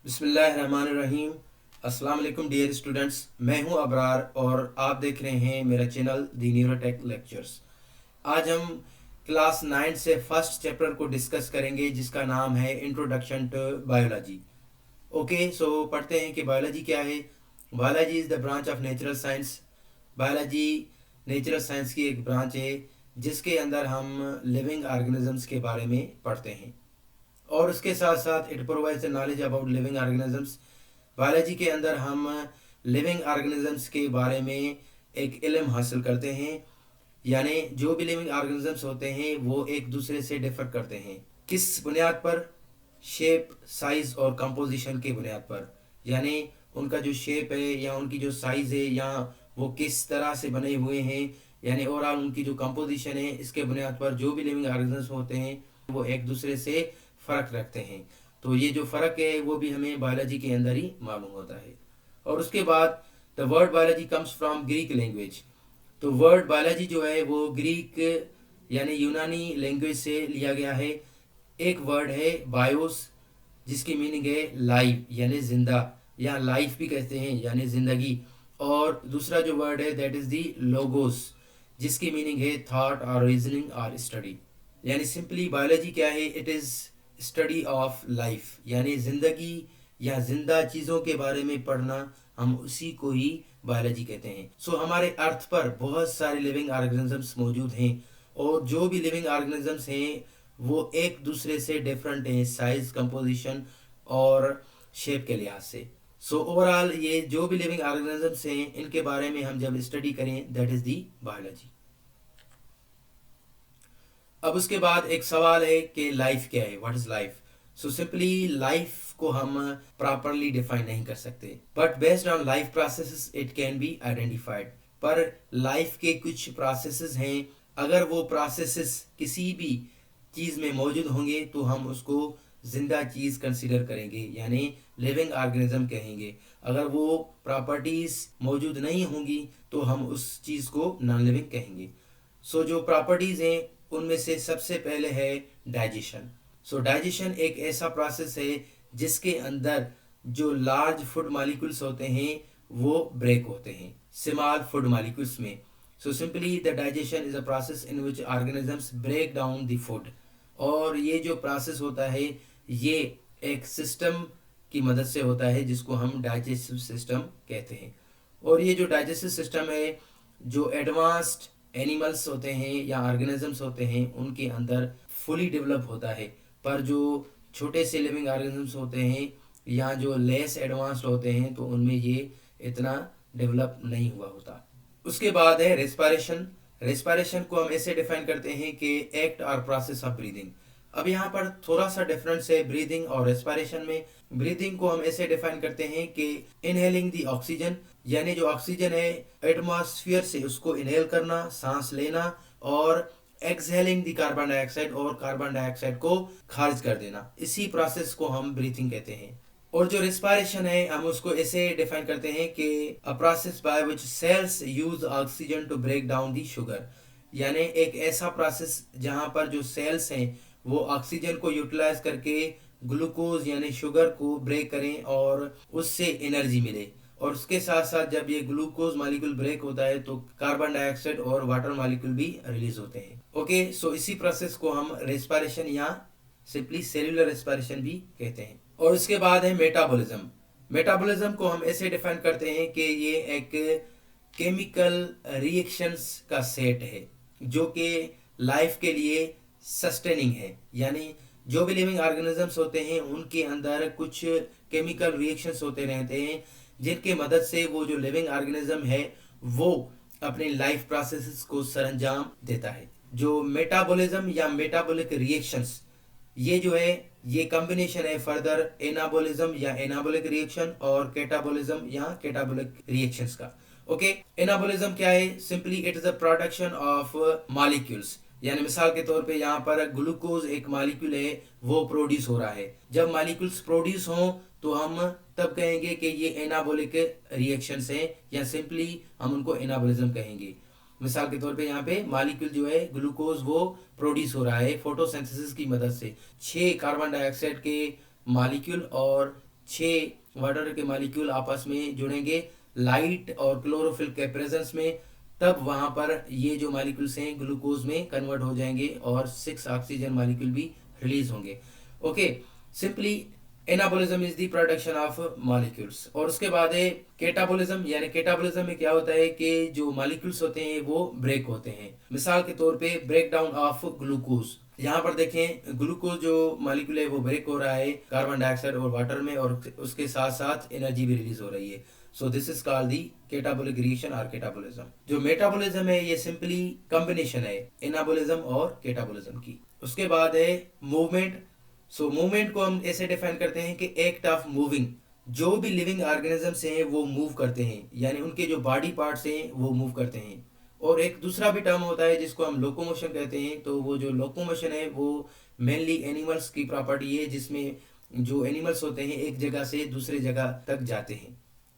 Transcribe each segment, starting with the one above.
बिस्मिल्लाहिर्रहमानिर्रहीम। अस्सलाम वालेकुम डियर स्टूडेंट्स, मैं हूं अबरार और आप देख रहे हैं मेरा चैनल दी न्यूरोटेक लेक्चर्स। आज हम क्लास 9 से फर्स्ट चैप्टर को डिस्कस करेंगे जिसका नाम है इंट्रोडक्शन टू बायोलॉजी। ओके, सो पढ़ते हैं कि बायोलॉजी क्या है। Biology is the branch of natural science. Biology natural science की एक ब्रांच है जिसके अंदर हम लिविंग ऑर्गेनिजम्स के बारे में पढ़ते हैं और उसके साथ साथ it provides knowledge about living organisms. Biology के अंदर हम लिविंग ऑर्गेनिजम्स के बारे में एक इल्म हासिल करते हैं, यानी जो भी लिविंग ऑर्गेनिजम्स होते हैं वो एक दूसरे से डिफर करते हैं। किस बुनियाद पर? शेप, साइज और कंपोजिशन के बुनियाद पर, यानी उनका जो शेप है या उनकी जो साइज है या वो किस तरह से बने हुए हैं, यानी ओवरऑल उनकी जो कंपोजिशन है, इसके बुनियाद पर जो भी लिविंग ऑर्गेनिजम्स होते हैं वो एक दूसरे से फ़र्क रखते हैं। तो ये जो फ़र्क है वो भी हमें बायोलॉजी के अंदर ही मालूम होता है। और उसके बाद the word biology comes from Greek language. तो वर्ड बायोलॉजी जो है वो ग्रीक यानी यूनानी लैंग्वेज से लिया गया है। एक वर्ड है बायोस जिसकी मीनिंग है लाइव यानी जिंदा, या लाइफ भी कहते हैं यानी जिंदगी। और दूसरा जो वर्ड है दैट इज़ दी लोगोस जिसकी मीनिंग है थॉट और रीजनिंग और स्टडी। यानी सिंपली बायोलॉजी क्या है? It is study of life, यानी ज़िंदगी या जिंदा चीज़ों के बारे में पढ़ना, हम उसी को ही बायोलॉजी कहते हैं। सो हमारे अर्थ पर बहुत सारे लिविंग ऑर्गेनिजम्स मौजूद हैं और जो भी लिविंग ऑर्गेनिजम्स हैं वो एक दूसरे से डिफरेंट हैं साइज, कंपोजिशन और शेप के लिहाज से। सो ओवरऑल ये जो भी लिविंग ऑर्गेनिजम्स हैं इनके बारे में हम जब स्टडी करें दैट इज़ दी बायोलॉजी। अब उसके बाद एक सवाल है कि लाइफ क्या है, what is life. So simply life को हम प्रॉपरली डिफाइन नहीं कर सकते, but based on life processes it can be identified. पर लाइफ के कुछ प्रोसेसेस हैं, अगर वो प्रोसेसेस किसी भी चीज़ में मौजूद होंगे तो हम उसको जिंदा चीज़ कंसिडर करेंगे, यानी लिविंग ऑर्गेनिज्म कहेंगे। अगर वो प्रॉपर्टीज मौजूद नहीं होंगी तो हम उस चीज़ को नॉन लिविंग कहेंगे। सो जो प्रॉपर्टीज हैं उनमें से सबसे पहले है डाइजेशन। सो डाइजेशन एक ऐसा प्रोसेस है जिसके अंदर जो लार्ज फूड मॉलिक्यूल्स होते हैं वो ब्रेक होते हैं स्मॉल फूड मॉलिक्यूल्स में। So simply the digestion is a process in which organisms break down the food. और ये जो प्रोसेस होता है ये एक सिस्टम की मदद से होता है जिसको हम डाइजेस्टिव सिस्टम कहते हैं। और ये जो डाइजेस्टिव सिस्टम है जो एडवांस्ड एनिमल्स होते हैं या ऑर्गेनिजम्स होते हैं उनके अंदर फुली डेवलप होता है, पर जो छोटे से लिविंग ऑर्गेनिजम्स होते हैं या जो लेस एडवांस्ड होते हैं तो उनमें ये इतना डेवलप नहीं हुआ होता। उसके बाद है रेस्पिरेशन। रेस्पिरेशन को हम ऐसे डिफाइन करते हैं कि एक्ट और प्रोसेस ऑफ ब्रीदिंग। अब यहाँ पर थोड़ा सा डिफरेंस है ब्रीदिंग और रेस्पिरेशन में। ब्रीदिंग को हम ऐसे डिफाइन करते हैं कि इनहेलिंग द ऑक्सीजन, यानी जो ऑक्सीजन है एटमॉस्फेयर से उसको इनहेल करना, सांस लेना, और एक्सहेलिंग द कार्बन डाइऑक्साइड और कार्बन डाइऑक्साइड को खारिज कर देना, इसी प्रोसेस को हम ब्रीथिंग कहते हैं। और जो रिस्पायरेशन है हम उसको ऐसे डिफाइन करते हैं कि a process by which cells use oxygen to break down the sugar, यानी एक ऐसा प्रोसेस जहां पर जो सेल्स हैं वो ऑक्सीजन को यूटिलाइज करके ग्लूकोज यानी शुगर को ब्रेक करें और उससे एनर्जी मिले। और उसके साथ साथ जब ये ग्लूकोज मॉलिक्यूल ब्रेक होता है तो कार्बन डाइऑक्साइड और वाटर मॉलिक्यूल भी रिलीज होते हैं। ओके, सो इसी प्रोसेस को हम रेस्पिरेशन या सिंपली सेल्यूलर रेस्पिरेशन भी कहते हैं। और उसके बाद है मेटाबॉलिज्म। मेटाबॉलिज्म को हम ऐसे डिफाइन करते हैं कि ये एक केमिकल रिएक्शंस का सेट है जो कि लाइफ के लिए सस्टेनिंग है, यानी जो भी लिविंग ऑर्गेनिजम्स होते हैं उनके अंदर कुछ केमिकल रिएक्शंस होते रहते हैं जिनके मदद से वो जो लिविंग ऑर्गेनिज्म है वो अपने लाइफ प्रोसेसेस को सरंजाम देता है। जो मेटाबॉलिज्म या मेटाबॉलिक रिएक्शंस ये जो है ये कॉम्बिनेशन है फर्दर एनाबोलिज्म या एनाबोलिक रिएक्शन और कैटाबोलिज्म या कैटाबोलिक रिएक्शंस का। ओके, एनाबोलिज्म क्या है? Simply it is the production of molecules, यानी मिसाल के तौर पे यहाँ पर ग्लूकोज एक मॉलिक्यूल है वो प्रोड्यूस हो रहा है। जब मॉलिक्यूल्स प्रोड्यूस हों तो हम तब कहेंगे कि ये एनाबोलिक रिएक्शंस हैं या सिंपली हम उनको एनाबोलिज्म कहेंगे। मिसाल के तौर पे यहाँ पे मॉलिक्यूल जो है ग्लूकोज वो प्रोड्यूस हो रहा है फोटोसिंथेसिस की मदद से, 6 कार्बन डाइऑक्साइड के मॉलिक्यूल और 6 वाटर के मॉलिक्यूल आपस में जुड़ेंगे लाइट और क्लोरोफिल के प्रेजेंस में, तब वहां पर ये जो मॉलिक्यूल्स हैं ग्लूकोज में कन्वर्ट हो जाएंगे और 6 ऑक्सीजन मॉलिक्यूल भी रिलीज होंगे। Okay, simply anabolism is the production of molecules. और उसके बाद है केटाबोलिज्म, यानी केटाबोलिज्म में क्या होता है कि जो मॉलिक्यूल्स होते हैं वो ब्रेक होते हैं। मिसाल के तौर पे ब्रेक डाउन ऑफ ग्लूकोज, यहाँ पर देखें ग्लूकोज जो मॉलिक्यूल है वो ब्रेक हो रहा है कार्बन डाइऑक्साइड और वाटर में, और उसके साथ साथ एनर्जी भी रिलीज हो रही है। So this is called the catabolic reaction और केटाबोलिज्म। जो मेटाबोलिज्म है ये सिंपली कॉम्बिनेशन है एनाबोलिज्म और केटाबोलिज्म की। उसके बाद है मूवमेंट। सो मूवमेंट को हम ऐसे डिफाइन करते हैं कि एक्ट ऑफ मूविंग, जो भी लिविंग ऑर्गेनिजम्स हैं वो मूव करते हैं, यानी उनके जो बॉडी पार्ट्स हैं वो मूव करते हैं। और एक दूसरा भी टर्म होता है जिसको हम लोकोमोशन कहते हैं। तो वो जो लोकोमोशन है वो मेनली एनिमल्स की प्रॉपर्टी है, जिसमें जो एनिमल्स होते हैं एक जगह से दूसरे जगह तक जाते हैं।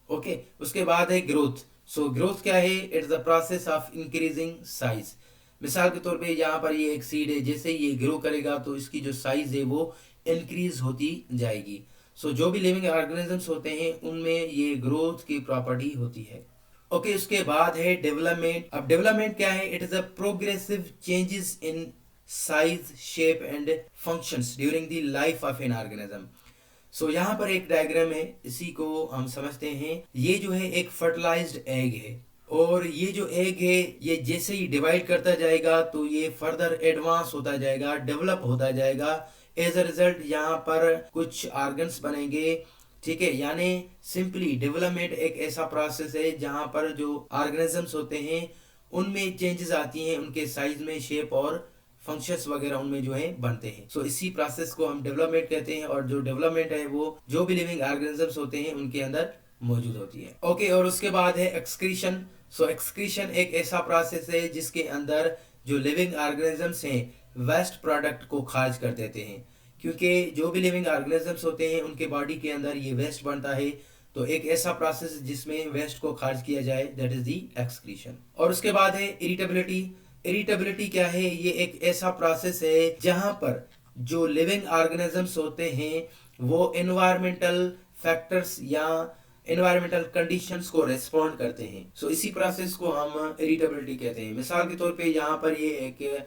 ओके, उसके बाद है ग्रोथ। सो ग्रोथ क्या है? It's the process of increasing size. मिसाल के तौर पे यहाँ पर ये एक सीड है, जैसे ये ग्रो करेगा तो इसकी जो साइज है वो इंक्रीज होती जाएगी। सो जो भी लिविंग ऑर्गेनिजम्स होते हैं उनमें ये ग्रोथ की प्रॉपर्टी होती है। ओके, उसके बाद है डेवलपमेंट। अब डेवलपमेंट क्या है? It is a progressive changes in size, shape and functions during the life of an organism. So यहाँ पर एक डायग्राम है, इसी को हम समझते हैं। ये जो है एक फर्टिलाइज्ड एग है, और ये जो एग है ये जैसे ही डिवाइड करता जाएगा तो ये फर्दर एडवांस होता जाएगा, डेवलप होता जाएगा। एज अ रिजल्ट यहाँ पर कुछ ऑर्गन्स बनेंगे। ठीक है, यानी सिंपली डेवलपमेंट एक ऐसा प्रोसेस है जहाँ पर जो ऑर्गेनिजम्स होते हैं उनमें चेंजेस आती हैं, उनके साइज में, शेप और फंक्शंस वगैरह उनमें जो है बनते हैं। सो इसी प्रोसेस को हम डेवलपमेंट कहते हैं, और जो डेवलपमेंट है वो जो भी लिविंग ऑर्गेनिजम्स होते हैं उनके अंदर मौजूद होती है। ओके, और उसके बाद है एक्सक्रीशन। सो एक्सक्रीशन एक ऐसा प्रोसेस है जिसके अंदर जो लिविंग ऑर्गेनिजम्स हैं वेस्ट प्रोडक्ट को खारिज कर देते हैं, क्योंकि जो भी लिविंग ऑर्गेनिजम्स होते हैं उनके बॉडी के अंदर ये वेस्ट बनता है। तो एक ऐसा प्रोसेस जिसमें वेस्ट को खारिज किया जाए, दैट इज दी एक्सक्रीशन। और उसके बाद है इरिटेबिलिटी। इरिटेबिलिटी क्या है? ये एक ऐसा प्रोसेस है जहां पर जो लिविंग ऑर्गेनिजम्स होते हैं वो एनवायरमेंटल फैक्टर्स या एनवायरमेंटल कंडीशंस को रेस्पॉन्ड करते हैं। सो इसी प्रोसेस को हम इरिटेबिलिटी कहते हैं। मिसाल के तौर पे यहाँ पर ये एक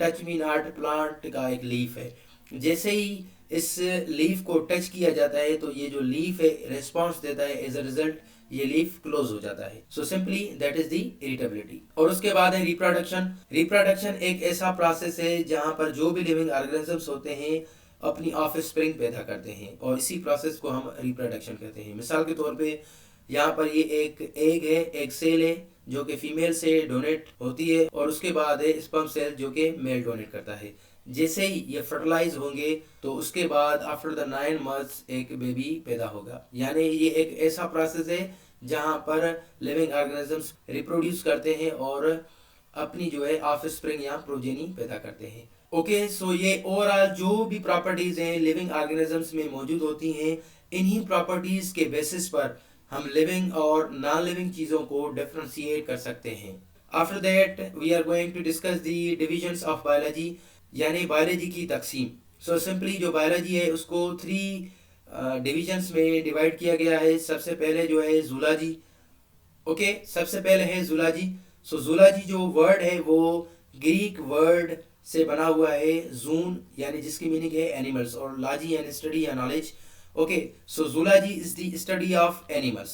टच मी नॉट प्लांट का एक लीफ है, जैसे ही इस लीफ को टच किया जाता है तो ये जो लीफ है रिस्पॉन्स देता है, एज अ रिजल्ट ये लीफ क्लोज हो जाता है। So simply that is the irritability. और उसके बाद है रिप्रोडक्शन। रिप्रोडक्शन एक ऐसा प्रोसेस है जहां पर जो भी लिविंग ऑर्गेनिजम्स होते हैं अपनी ऑफस्प्रिंग पैदा करते हैं, और इसी प्रोसेस को हम रिप्रोडक्शन कहते हैं। मिसाल के तौर पे यहाँ पर ये एक एग है, एक सेल है जो कि फीमेल से डोनेट होती है, और उसके बाद है स्पर्म सेल जो कि मेल डोनेट करता है। जैसे ही ये फर्टिलाइज होंगे तो उसके बाद आफ्टर द 9 मंथ्स एक बेबी पैदा होगा। यानी ये एक ऐसा प्रोसेस है जहां पर लिविंग ऑर्गेनिजम्स रिप्रोड्यूस करते हैं और अपनी जो है ऑफस्प्रिंग या प्रोजेनी पैदा करते हैं। ओके, सो ये ओवरऑल जो भी प्रॉपर्टीज हैं लिविंग ऑर्गेनिजम्स में मौजूद होती हैं, इन्हीं प्रॉपर्टीज के बेसिस पर हम लिविंग और नॉन लिविंग चीजों को डिफरेंशिएट कर सकते हैं। After that we are going to discuss the divisions of biology, यानी बायोलॉजी की तकसीम। सो सिंपली जो बायोलॉजी है उसको 3 डिविजन्स में डिवाइड किया गया है। सबसे पहले जो है जूलॉजी। ओके, सबसे पहले है जूलॉजी। सो जूलॉजी जो वर्ड है वो ग्रीक वर्ड से बना हुआ है, जून यानी जिसकी मीनिंग है एनिमल्स, और लॉजी यानी स्टडी या knowledge. Okay, so zoology is the study of animals,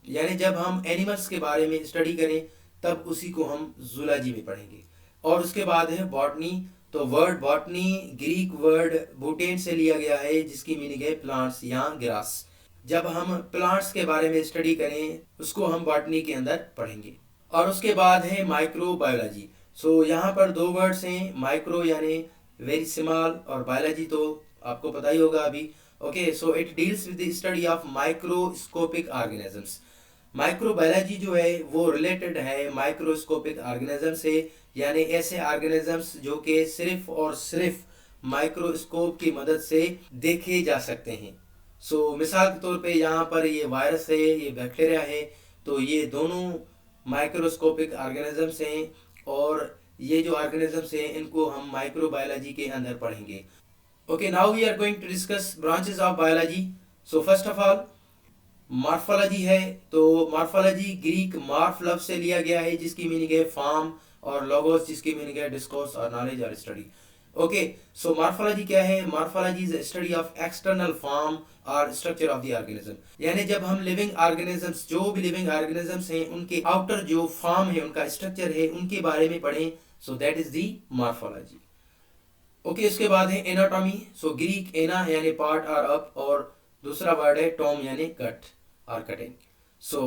यानी जब हम एनिमल्स के बारे में स्टडी करें तब उसी को हम जूलॉजी में पढ़ेंगे। और उसके बाद है बॉटनी। तो वर्ड बॉटनी ग्रीक वर्ड बोटेन से लिया गया है जिसकी मीनिंग है प्लांट्स या ग्रास। जब हम प्लांट्स के बारे में स्टडी करें उसको हम बॉटनी के अंदर पढ़ेंगे। और उसके बाद है माइक्रोबायोलॉजी। सो यहाँ पर 2 वर्ड्स हैं, माइक्रो यानी वेरी स्मॉल और बायोलॉजी तो आपको पता ही होगा अभी। Okay, so it deals with the study of microscopic organisms. Microbiology जो है वो रिलेटेड है माइक्रोस्कोपिक ऑर्गेनिज्म से, यानी ऐसे ऑर्गेनिजम्स जो कि सिर्फ और सिर्फ माइक्रोस्कोप की मदद से देखे जा सकते हैं। सो मिसाल के तौर पे यहाँ पर ये वायरस है, ये बैक्टीरिया है, तो ये दोनों माइक्रोस्कोपिक ऑर्गेनिजम्स हैं, और ये जो ऑर्गेनिजम्स हैं इनको हम माइक्रोबायोलॉजी के अंदर पढ़ेंगे। Okay, now we are going to discuss branches of biology. So first of all morphology है, तो मॉर्फोलॉजी ग्रीक मॉर्फ लफ्ज से लिया गया है जिसकी मीनिंग है फॉर्म, और लोगोस जिसकी मीनिंग है डिस्कोर्स और नॉलेज और स्टडी। ओके, सो मॉर्फोलॉजी क्या है? Morphology is study of external form और स्ट्रक्चर ऑफ द ऑर्गेनिज्म। यानी जब हम लिविंग ऑर्गेनिजम्स, जो भी लिविंग ऑर्गेनिजम्स हैं, उनके आउटर जो फॉर्म है, उनका स्ट्रक्चर है, उनके बारे में पढ़ें, so that is the morphology. Okay, इसके बाद है एनाटॉमी। सो ग्रीक एना यानी पार्ट और अप, और दूसरा वर्ड है टॉम यानी कट और cutting. So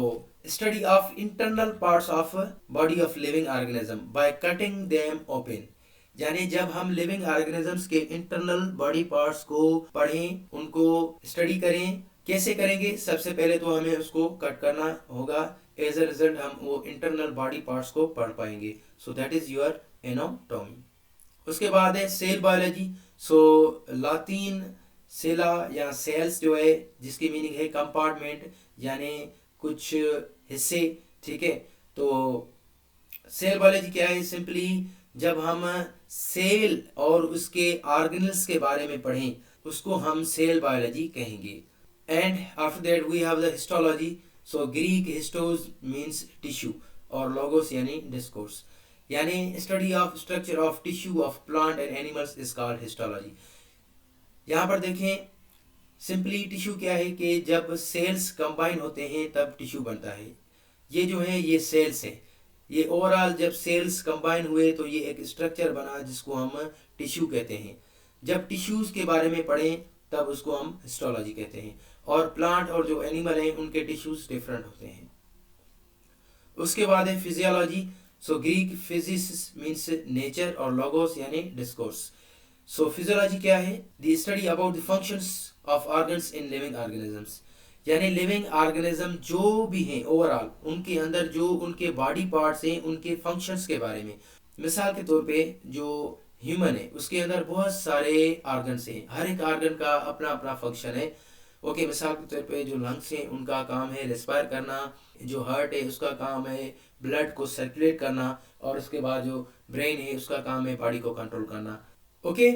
study of internal parts of body of living organism by cutting them open. यानी जब हम लिविंग ऑर्गेनिजम्स के इंटरनल बॉडी पार्ट्स को पढ़ें, उनको स्टडी करें, कैसे करेंगे? सबसे पहले तो हमें उसको कट करना होगा, एज अ रिजल्ट हम वो इंटरनल बॉडी पार्ट्स को पढ़ पाएंगे। So that is your anatomy. उसके बाद है सेल बायोलॉजी। सो लातीन सेला या सेल्स जो है, जिसकी मीनिंग है कंपार्टमेंट, यानी कुछ हिस्से, ठीक है। तो सेल बायोलॉजी क्या है? सिंपली जब हम सेल और उसके ऑर्गेनल्स के बारे में पढ़ें, उसको हम सेल बायोलॉजी कहेंगे। And after that we have the histology. So Greek histos means tissue, और लोगोस यानी डिस्कोर्स, यानी study of structure of tissue of plant and animals is called histology. यहाँ पर देखें, सिंपली टिश्यू क्या है कि जब सेल्स कंबाइन होते हैं तब टिश्यू बनता है। ये जो है ये सेल्स है, ये ओवरऑल जब सेल्स कंबाइन हुए तो ये एक स्ट्रक्चर बना जिसको हम टिश्यू कहते हैं। जब टिश्यूज के बारे में पढ़ें तब उसको हम हिस्टोलॉजी कहते हैं। और प्लांट और जो एनिमल हैं उनके टिश्यूज डिफरेंट होते हैं। उसके बाद है फिजियोलॉजी। सो ग्रीक फिजिस मीन्स नेचर, और लोगोस यानी डिस्कोर्स। सो फिजियोलॉजी क्या है? The study about the functions of organs in living organisms. यानी लिविंग ऑर्गेनिज्म जो भी हैं ओवरऑल, उनके अंदर जो उनके बॉडी पार्ट्स हैं, उनके फंक्शंस के बारे में। मिसाल के तौर पे जो ह्यूमन है उसके अंदर बहुत सारे ऑर्गन्स हैं, हर एक ऑर्गन का अपना अपना फंक्शन है। ओके, मिसाल के तौर पे जो लंग्स हैं उनका काम है रेस्पायर करना, जो हार्ट है उसका काम है ब्लड को सर्कुलेट करना, और उसके बाद जो ब्रेन है उसका काम है बॉडी को कंट्रोल करना। Okay,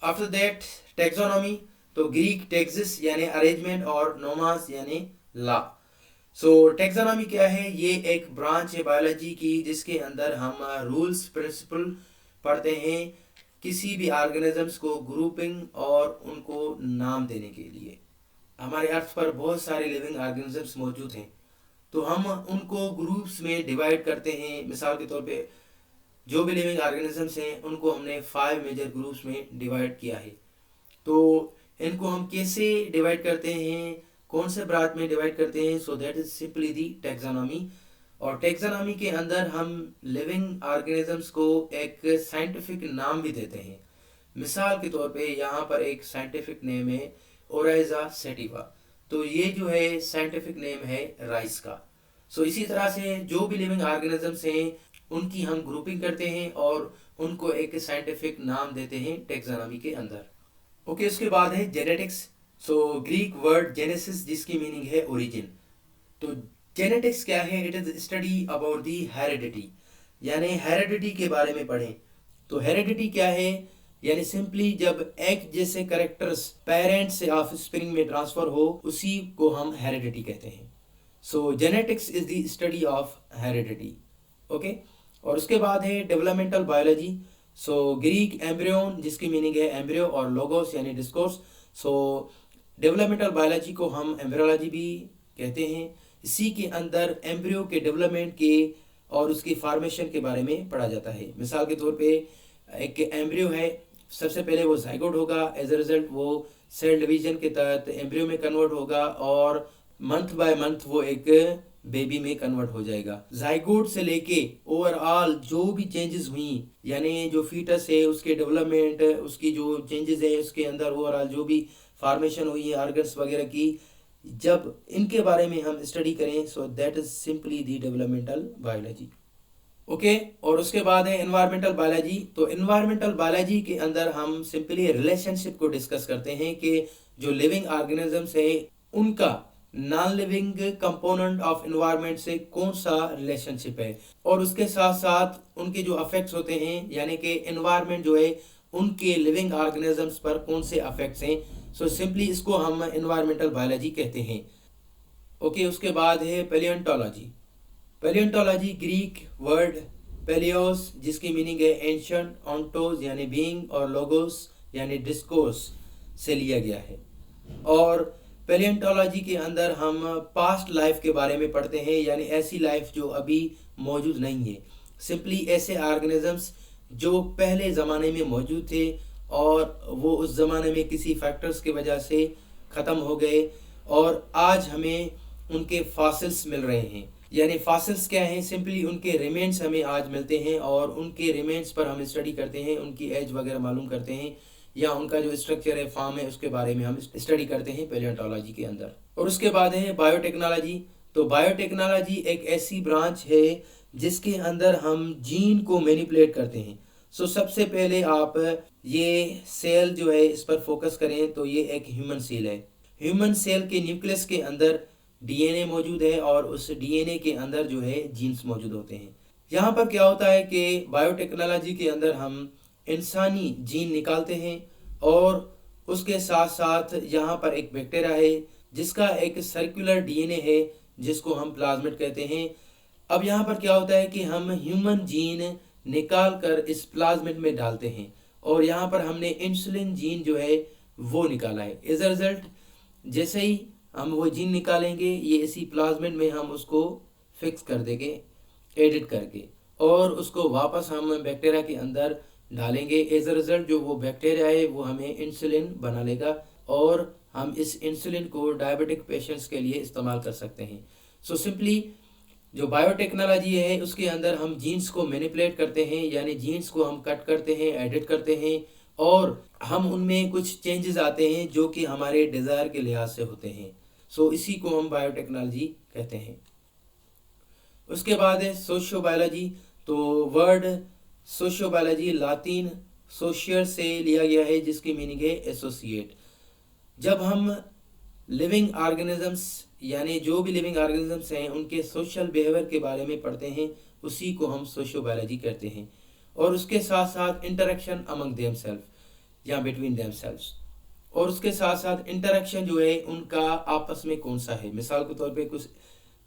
after that taxonomy. तो ग्रीक टेक्सिस यानी अरेंजमेंट, और नोमास यानी लॉ। सो टेक्सोनॉमी क्या है? ये एक ब्रांच है बायोलॉजी की जिसके अंदर हम रूल्स प्रिंसिपल पढ़ते हैं किसी भी ऑर्गेनिजम्स को ग्रुपिंग और उनको नाम देने के लिए। हमारे अर्थ पर बहुत सारे लिविंग ऑर्गेनिजम्स मौजूद हैं, तो हम उनको ग्रुप्स में डिवाइड करते हैं। मिसाल के तौर पे जो भी लिविंग ऑर्गेनिजम्स हैं उनको हमने 5 मेजर ग्रुप्स में डिवाइड किया है। तो इनको हम कैसे डिवाइड करते हैं, कौन से ब्रांच में डिवाइड करते हैं? So that is simply the taxonomy. और टेक्सोनॉमी के अंदर हम लिविंग ऑर्गेनिजम्स को एक साइंटिफिक नाम भी देते हैं। मिसाल के तौर पे यहाँ पर एक साइंटिफिक नेम है ओराइजा सेटिवा, तो ये जो है साइंटिफिक नेम है राइस का। सो इसी तरह से जो भी लिविंग ऑर्गेनिजम्स हैं उनकी हम ग्रुपिंग करते हैं और उनको एक साइंटिफिक नाम देते हैं टेक्सोनॉमी के अंदर। ओके, उसके बाद है जेनेटिक्स। सो ग्रीक वर्ड जेनेसिस जिसकी मीनिंग है ओरिजिन। तो जेनेटिक्स क्या है? It is study about the heredity, यानी हेरिडिटी के बारे में पढ़ें। तो हेरिडिटी क्या है? यानी सिंपली जब एक जैसे करेक्टर्स पेरेंट्स से ऑफस्प्रिंग में ट्रांसफर हो, उसी को हम हेरिडिटी कहते हैं। So genetics is the study of heredity. Okay, और उसके बाद है developmental biology. So Greek embryon जिसकी मीनिंग है एम्ब्रियो, और लोगोस यानी डिस्कोर्स। सो डेवलपमेंटल बायोलॉजी को हम एम्ब्रियोलॉजी भी कहते हैं। इसी के अंदर एम्ब्रियो के डेवलपमेंट के और उसकी फॉर्मेशन के बारे में पढ़ा जाता है। मिसाल के तौर पे एक एम्ब्रियो है, सबसे पहले वो जाइगोट होगा, एज अ रिजल्ट वो सेल डिवीजन के तहत एम्ब्रियो में कन्वर्ट होगा, और मंथ बाय मंथ वो एक बेबी में कन्वर्ट हो जाएगा। जाइगोट से लेके ओवरऑल जो भी चेंजेस हुई, यानी जो फीटस है उसके डेवलपमेंट, उसकी जो चेंजेस है उसके अंदर ओवरऑल जो भी फॉर्मेशन हुई है ऑर्गन्स वगैरह की, जब इनके बारे में हम स्टडी करें, so that is simply the developmental biology. Okay, और उसके बाद है एनवायरमेंटल बायोलॉजी। तो एनवायरमेंटल बायोलॉजी के अंदर हम सिंपली रिलेशनशिप को डिस्कस करते हैं कि जो लिविंग ऑर्गेनिजम्स है उनका non living component of environment से कौन सा रिलेशनशिप है, और उसके साथ साथ उनके जो अफेक्ट्स होते हैं, यानी कि एनवायरनमेंट जो है उनके लिविंग ऑर्गेनिजम्स पर कौन से अफेक्ट्स हैं, सो सिंपली इसको हम इन्वायरमेंटल बायोलॉजी कहते हैं। ओके, उसके बाद है पैलियोंटोलॉजी। पैलियोंटोलॉजी ग्रीक वर्ड पैलियोस जिसकी मीनिंग है एंशिएंट, ऑन्टोस यानी बीइंग और लोगोस यानी डिस्कोर्स से लिया गया है। और पैलियोंटोलॉजी के अंदर हम पास्ट लाइफ के बारे में पढ़ते हैं, यानी ऐसी लाइफ जो अभी मौजूद नहीं है। सिंपली ऐसे ऑर्गेनिजम्स जो पहले ज़माने में मौजूद थे और वो उस ज़माने में किसी फैक्टर्स की वजह से ख़त्म हो गए और आज हमें उनके फॉसिल्स मिल रहे हैं। यानी फॉसिल्स क्या हैं? सिंपली उनके रिमेन्स हमें आज मिलते हैं और उनके रिमेन्स पर हम स्टडी करते हैं, उनकी एज वगैरह मालूम करते हैं, या उनका जो स्ट्रक्चर है, फॉर्म है, उसके बारे में हम स्टडी करते हैं पैलियोंटोलॉजी के अंदर। और उसके बाद है बायोटेक्नोलॉजी। तो बायोटेक्नोलॉजी एक ऐसी ब्रांच है जिसके अंदर हम जीन को मैनिपुलेट करते हैं। सो सबसे पहले आप ये सेल जो है इस पर फोकस करें तो ये एक ह्यूमन सेल है। ह्यूमन सेल के न्यूक्लियस के अंदर डीएनए मौजूद है और उस डीएनए के अंदर जो है जीन्स मौजूद होते हैं। यहाँ पर क्या होता है कि बायोटेक्नोलॉजी के अंदर हम इंसानी जीन निकालते हैं और उसके साथ साथ यहाँ पर एक बैक्टीरिया है जिसका एक सर्कुलर डीएनए है जिसको हम प्लाज्मिड कहते हैं। अब यहाँ पर क्या होता है कि हम ह्यूमन जीन निकाल कर इस प्लाज्मिड में डालते हैं और यहाँ पर हमने इंसुलिन जीन जो है वो निकाला है। एज अ रिजल्ट जैसे ही हम वो जीन निकालेंगे ये इसी प्लाज्मिड में हम उसको फिक्स कर देंगे एडिट करके और उसको वापस हम बैक्टीरिया के अंदर डालेंगे। एज अ रिजल्ट जो वो बैक्टीरिया है वो हमें इंसुलिन बना लेगा और हम इस इंसुलिन को डायबिटिक पेशेंट्स के लिए इस्तेमाल कर सकते हैं। सो सिंपली जो बायोटेक्नोलॉजी है उसके अंदर हम जीन्स को मैनिपुलेट करते हैं, यानी जीन्स को हम कट करते हैं, एडिट करते हैं और हम उनमें कुछ चेंजेस आते हैं जो कि हमारे डिज़ायर के लिहाज से होते हैं। सो इसी को हम बायोटेक्नोलॉजी कहते हैं। उसके बाद है सोशियोबायोलॉजी। तो वर्ड सोशियोबायोलॉजी लातीन सोशियर से लिया गया है जिसकी मीनिंग है एसोसिएट। जब हम लिविंग ऑर्गेनिजम्स यानी जो भी लिविंग ऑर्गेनिजम्स हैं उनके सोशल बिहेवियर के बारे में पढ़ते हैं, उसी को हम सोशियोबायोलॉजी कहते हैं। और उसके साथ साथ इंटरेक्शन अमंग देमसेल्फ या बिटवीन देमसेल्व्स, और उसके साथ साथ इंटरेक्शन जो है उनका आपस में कौन सा है। मिसाल के तौर पे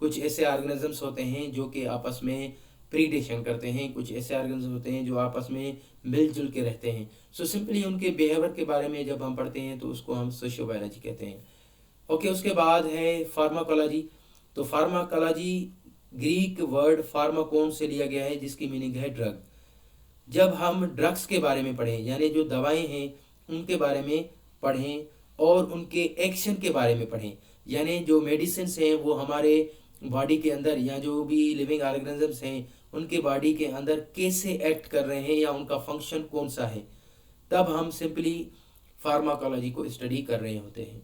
कुछ ऐसे ऑर्गेनिजम्स होते हैं जो कि आपस में प्रीडेशन करते हैं, कुछ ऐसे ऑर्गेनिजम्स होते हैं जो आपस में मिलजुल के रहते हैं। सो सिंपली उनके बिहेवियर के बारे में जब हम पढ़ते हैं तो उसको हम सोशियोबायोलॉजी कहते हैं। ओके, उसके बाद है फार्माकोलॉजी। तो फार्माकोलॉजी ग्रीक वर्ड फार्माकोन से लिया गया है जिसकी मीनिंग है ड्रग। जब हम ड्रग्स के बारे में पढ़ें यानी जो दवाएं हैं उनके बारे में पढ़ें और उनके एक्शन के बारे में पढ़ें, यानी जो मेडिसिन हैं वो हमारे बॉडी के अंदर या जो भी लिविंग ऑर्गेनिजम्स हैं उनके बॉडी के अंदर कैसे एक्ट कर रहे हैं या उनका फंक्शन कौन सा है, तब हम सिंपली फार्माकोलॉजी को स्टडी कर रहे होते हैं।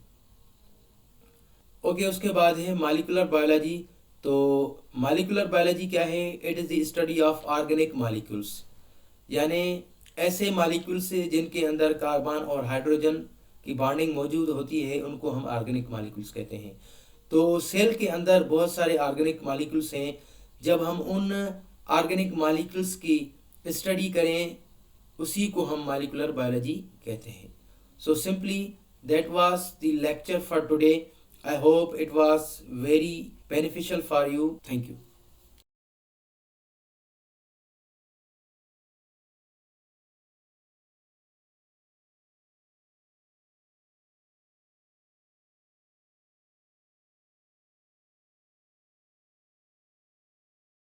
ओके, उसके बाद है मॉलिक्यूलर बायोलॉजी। तो मॉलिक्यूलर बायोलॉजी क्या है? It is the study of organic molecules, यानी ऐसे मॉलिक्यूल्स जिनके अंदर कार्बन और हाइड्रोजन की बॉन्डिंग मौजूद होती है उनको हम ऑर्गेनिक मॉलिक्यूल्स कहते हैं। तो सेल के अंदर बहुत सारे ऑर्गेनिक मॉलिक्यूल्स हैं। जब हम उन ऑर्गेनिक मॉलिक्यूल्स की स्टडी करें उसी को हम मॉलिक्यूलर बायोलॉजी कहते हैं। So simply that was the lecture for today. I hope it was very beneficial for you. Thank you.